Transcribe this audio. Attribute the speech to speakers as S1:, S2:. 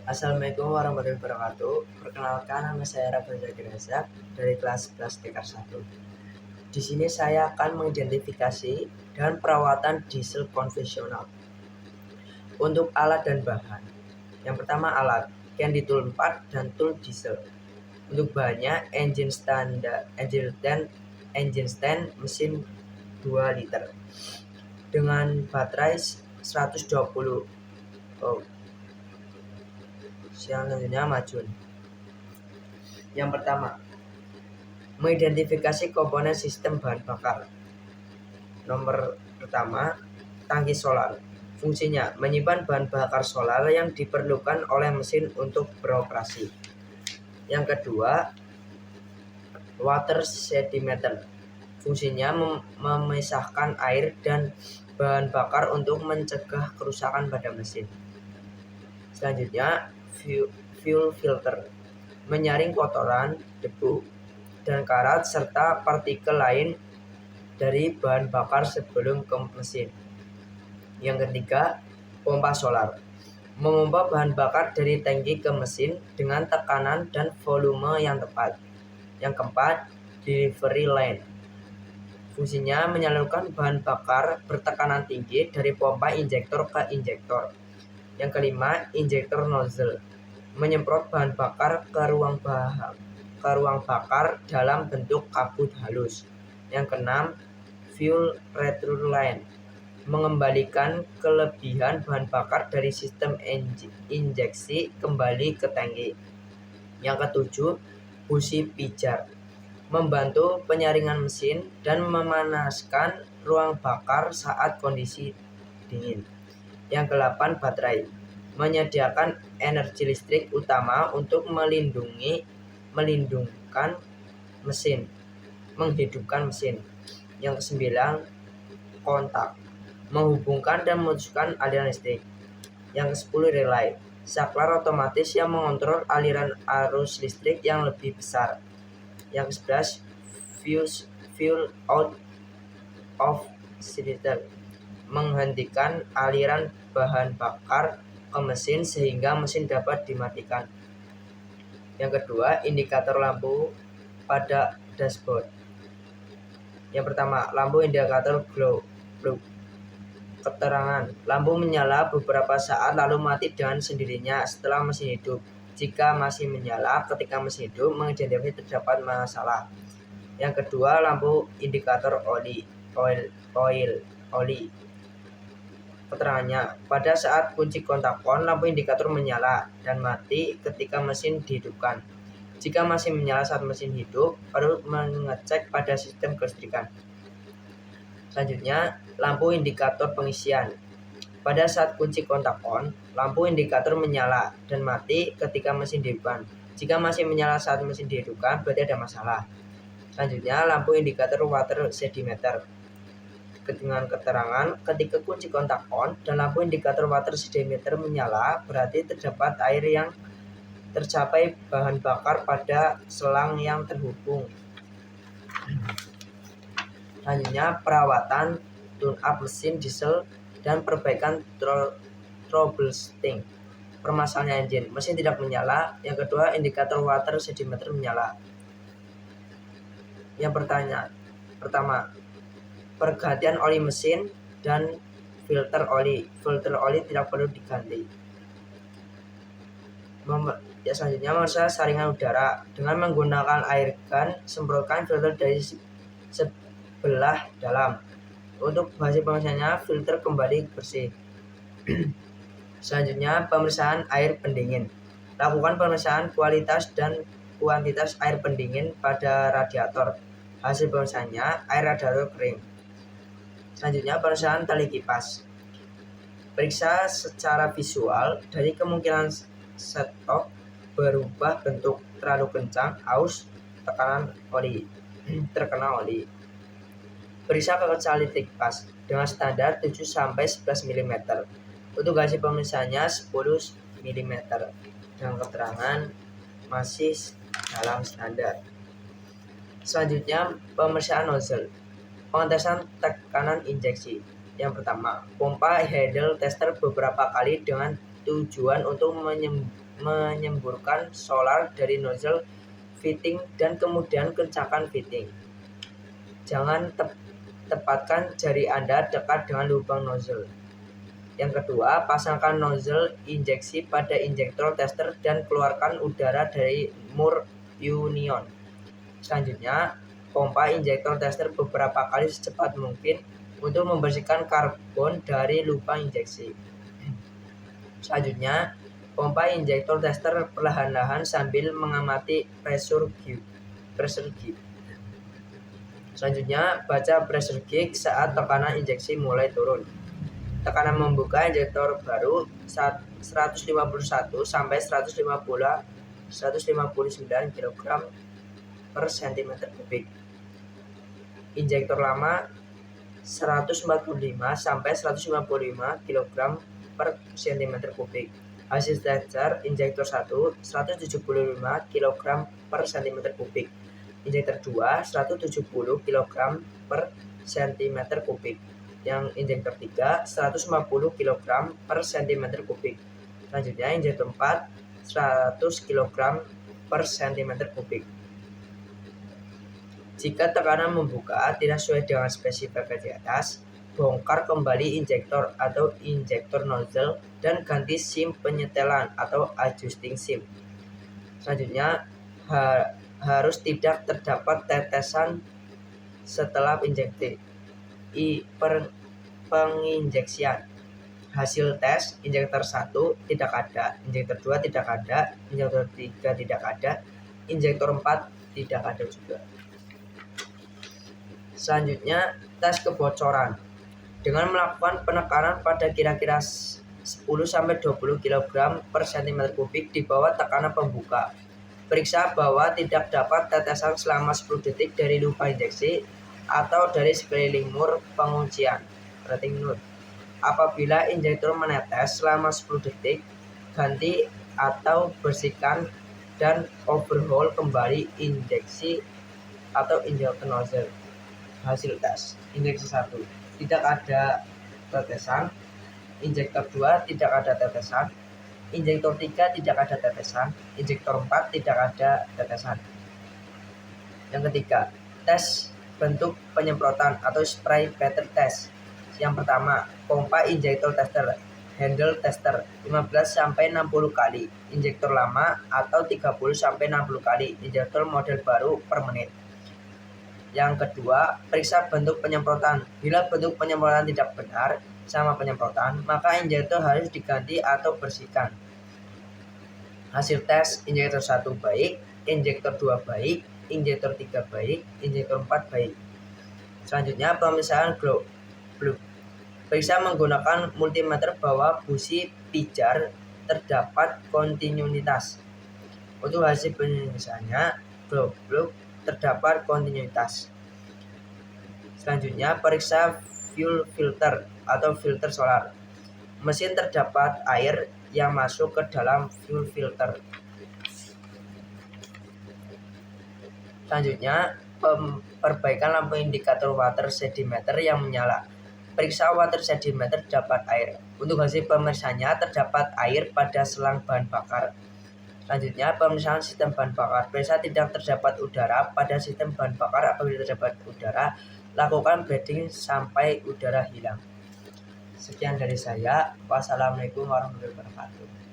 S1: Assalamualaikum warahmatullahi wabarakatuh. Perkenalkan, nama saya Rafael Razak dari kelas 11 TK 1. Di sini saya akan mengidentifikasi dan perawatan diesel konvensional. Untuk alat dan bahan. Yang pertama alat, Candy Tool 4 dan tool diesel. Untuk bahannya engine stand mesin 2 liter dengan baterai 120 volt. Selanjutnya majun. Yang pertama, mengidentifikasi komponen sistem bahan bakar. Nomor pertama, tangki solar. Fungsinya menyimpan bahan bakar solar yang diperlukan oleh mesin untuk beroperasi. Yang kedua, water sedimeter. Fungsinya memisahkan air dan bahan bakar untuk mencegah kerusakan pada mesin. Selanjutnya, fuel filter. Menyaring kotoran, debu, dan karat serta partikel lain dari bahan bakar sebelum ke mesin. Yang ketiga, pompa solar. Memompa bahan bakar dari tangki ke mesin dengan tekanan dan volume yang tepat. Yang keempat, delivery line. Fungsinya menyalurkan bahan bakar bertekanan tinggi dari pompa injektor ke injektor. Yang kelima, injektor nozzle. Menyemprot bahan bakar ke ruang bakar dalam bentuk kabut halus. Yang keenam, fuel return line. Mengembalikan kelebihan bahan bakar dari sistem injeksi kembali ke tangki. Yang ketujuh, busi pijar. Membantu penyaringan mesin dan memanaskan ruang bakar saat kondisi dingin. Yang kedelapan, baterai. Menyediakan energi listrik utama untuk menghidupkan mesin. Yang kesembilan, kontak. Menghubungkan dan memutuskan aliran listrik. Yang kesepuluh, relay. Saklar otomatis yang mengontrol aliran arus listrik yang lebih besar. Yang kesebelas, fuel out of cylinder. Menghentikan aliran bahan bakar ke mesin sehingga mesin dapat dimatikan. Yang kedua, indikator lampu pada dashboard. Yang pertama, lampu indikator glow. Keterangan, lampu menyala beberapa saat lalu mati dengan sendirinya setelah mesin hidup. Jika masih menyala ketika mesin hidup, mengidentifikasi terdapat masalah. Yang kedua, lampu indikator oli. Keterangannya, pada saat kunci kontak on, lampu indikator menyala dan mati ketika mesin dihidupkan. Jika masih menyala saat mesin hidup, perlu mengecek pada sistem kelistrikan. Selanjutnya, lampu indikator pengisian. Pada saat kunci kontak on, lampu indikator menyala dan mati ketika mesin dihidupkan. Jika masih menyala saat mesin dihidupkan, berarti ada masalah. Selanjutnya, lampu indikator water sedimeter. Dengan keterangan, ketika kunci kontak on dan lampu indikator water sedimeter menyala, berarti terdapat air yang tercapai bahan bakar pada selang yang terhubung. Selanjutnya, perawatan tune-up mesin diesel dan perbaikan troubleshooting. Permasalahan engine, mesin tidak menyala. Yang kedua, indikator water sedimeter menyala. Yang pertama, pergantian oli mesin dan filter oli. Filter oli tidak perlu diganti. Selanjutnya, memeriksa saringan udara. Dengan menggunakan air gun, semprotkan filter dari sebelah dalam. Untuk hasil pemeriksaannya, filter kembali bersih. Selanjutnya, pemeriksaan air pendingin. Lakukan pemeriksaan kualitas dan kuantitas air pendingin pada radiator. Hasil pemeriksaannya, air radiator kering. Selanjutnya, pemeriksaan tali kipas. Periksa secara visual dari kemungkinan stop, berubah bentuk, terlalu kencang, aus, terkena oli. Periksa kekecatan tali kipas dengan standar 7-11 mm. Untuk hasil pemeriksaannya 10 mm. Dengan keterangan masih dalam standar. Selanjutnya, pemeriksaan nozzle. Pengetesan tekanan injeksi. Yang pertama, pompa Heidel tester beberapa kali dengan bertujuan untuk menyemburkan solar dari nozzle fitting dan kemudian kencangkan fitting. Jangan tepatkan jari Anda dekat dengan lubang nozzle. Yang kedua, pasangkan nozzle injeksi pada injektor tester dan keluarkan udara dari mur union. Selanjutnya, pompa injektor tester beberapa kali secepat mungkin untuk membersihkan karbon dari lubang injeksi. Selanjutnya, pompa injektor tester perlahan-lahan sambil mengamati pressure gauge. Selanjutnya, baca pressure gauge saat tekanan injeksi mulai turun. Tekanan membuka injektor baru 151 sampai 159 kg per cm kubik. Injektor lama 145 sampai 155 kg per cm kubik. Hasil tester injektor 1 175 kg per cm kubik. Injektor 2 170 kg per cm kubik. Yang injektor 3 150 kg per cm kubik. Selanjutnya injektor 4 100 kg per cm kubik. Jika tekanan membuka tidak sesuai dengan spesifikasi di atas, bongkar kembali injektor atau injektor nozzle dan ganti sim penyetelan atau adjusting sim. Selanjutnya, harus tidak terdapat tetesan setelah penginjeksian. Hasil tes injektor 1 tidak ada, injektor 2 tidak ada, injektor 3 tidak ada, injektor 4 tidak ada juga. Selanjutnya, tes kebocoran. Dengan melakukan penekanan pada kira-kira 10-20 kg per cm kubik di bawah tekanan pembuka. Periksa bahwa tidak dapat tetesan selama 10 detik dari lubang injeksi atau dari sekeliling mur penguncian. Apabila injektor menetes selama 10 detik, ganti atau bersihkan dan overhaul kembali injeksi atau injektor nozzle. Hasil tes injeksi 1 tidak ada tetesan, injektor 2 tidak ada tetesan, injektor 3 tidak ada tetesan, injektor 4 tidak ada tetesan. Yang ketiga, tes bentuk penyemprotan atau spray pattern test. Yang pertama, pompa injektor tester, handle tester 15-60 kali, injektor lama atau 30-60 kali, injektor model baru per menit. Yang kedua, periksa bentuk penyemprotan. Bila bentuk penyemprotan tidak benar sama penyemprotan, maka injektor harus diganti atau bersihkan. Hasil tes injektor 1 baik, injektor 2 baik, injektor 3 baik, injektor 4 baik. Selanjutnya, pemeriksaan globe. Periksa menggunakan multimeter bahwa busi pijar terdapat kontinuitas. Untuk hasil pemeriksaannya, globe terdapat kontinuitas. Selanjutnya, periksa fuel filter atau filter solar. Mesin terdapat air yang masuk ke dalam fuel filter. Selanjutnya, perbaikan lampu indikator water sedimeter yang menyala. Periksa water sedimeter terdapat air. Untuk hasil pemeriksaannya terdapat air pada selang bahan bakar. Selanjutnya, pemeriksaan sistem bahan bakar. Periksa tidak terdapat udara pada sistem bahan bakar. Apabila terdapat udara, lakukan bleeding sampai udara hilang. Sekian dari saya. Wassalamualaikum warahmatullahi wabarakatuh.